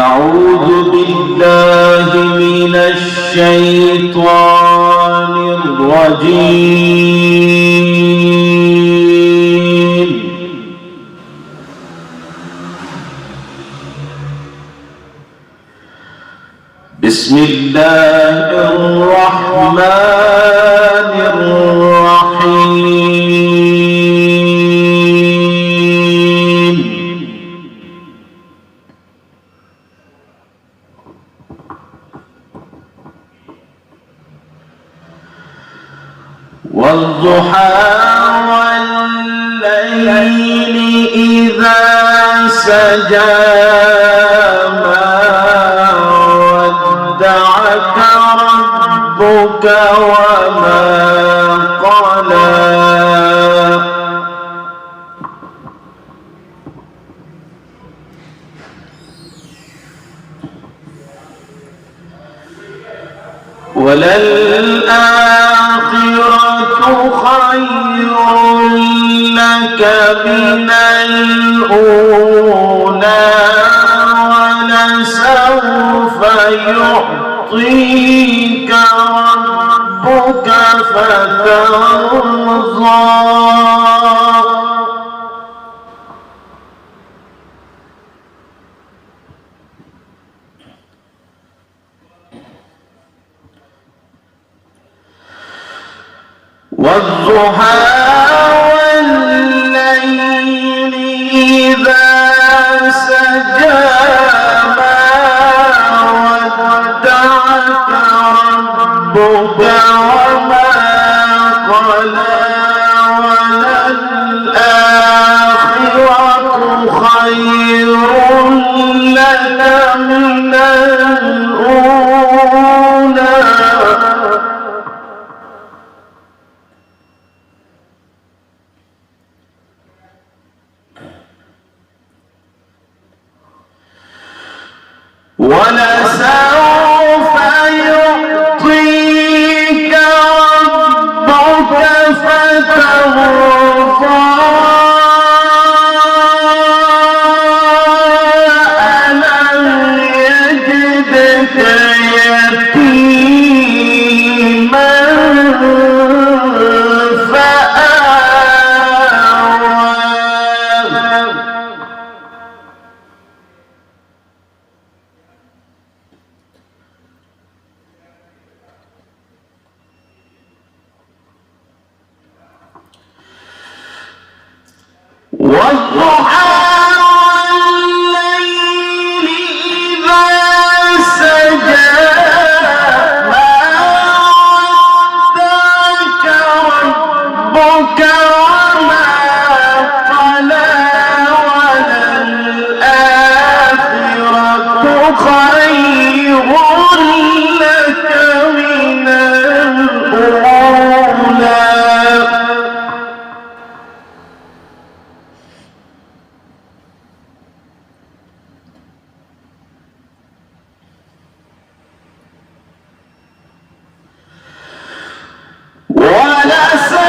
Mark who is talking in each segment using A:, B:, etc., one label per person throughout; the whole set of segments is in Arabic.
A: أعوذ بالله من الشيطان الرجيم. بسم الله الرحمن الرحيم. والضحى والليل إذا سجى ربك وما قلى وللآخرة خير لك من الأولى ولسوف يعطيك ربك فترضى والضحى والليل إذا سجى ما ودعك ربك وما قلى وللآخرة خير لك من الأولى ولسوف يعطيك ربك فترضى ألم يجدك يتيما فآوى والضحى والليل إذا سجى ما ودعك ربك وما قلى وللآخرة خير لك من الأولى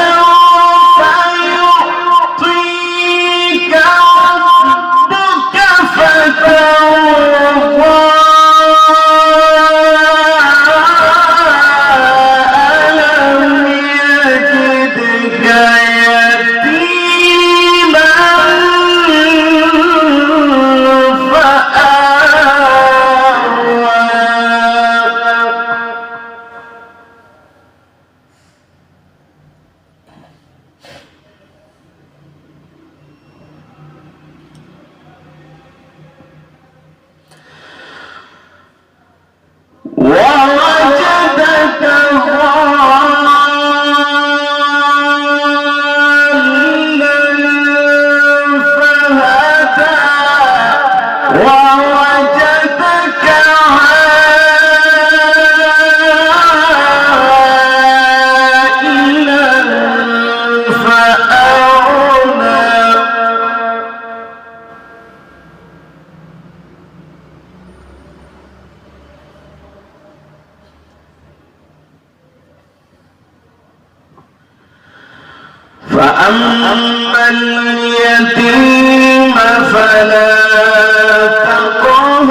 A: ولسوف يعطيك ربك فترضى ألم يجدك يتيما فآوى ووجدك ضالا فهدى ووجدك عائلا فأغنى فأما اليتيم فلا تقهر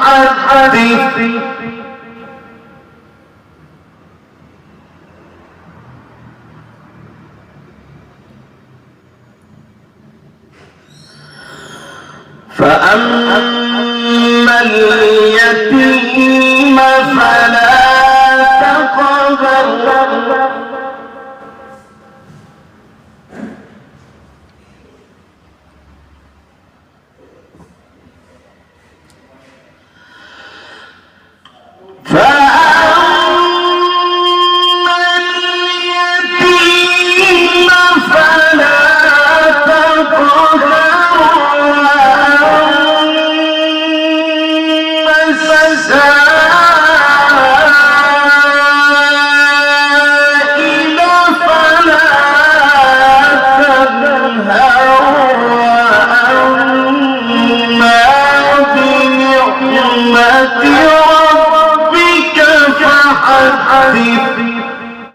A: فحدث فأما اليتيم فلا تقهر ربك فحدث